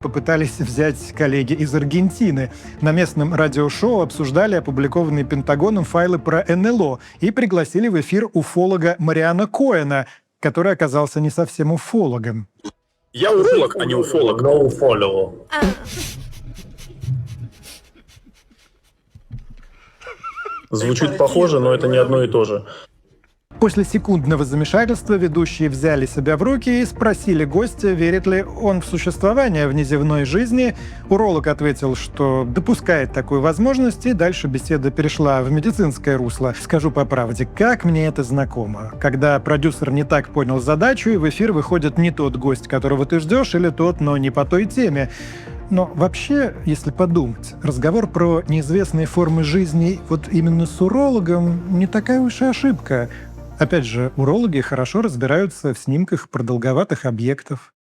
попытались взять коллеги из Аргентины. На местном радиошоу обсуждали опубликованные Пентагоном файлы про НЛО и пригласили в эфир уфолога Мариана Коэна, который оказался не совсем уфологом. Я уролог, а не уфолог. No follow. Звучит похоже, но это не одно и то же. После секундного замешательства ведущие взяли себя в руки и спросили гостя, верит ли он в существование внеземной жизни. Уролог ответил, что допускает такую возможность, и дальше беседа перешла в медицинское русло. Скажу по правде, как мне это знакомо. Когда продюсер не так понял задачу, и в эфир выходит не тот гость, которого ты ждешь, или тот, но не по той теме. Но вообще, если подумать, разговор про неизвестные формы жизни вот именно с урологом не такая уж и ошибка. Опять же, урологи хорошо разбираются в снимках продолговатых объектов.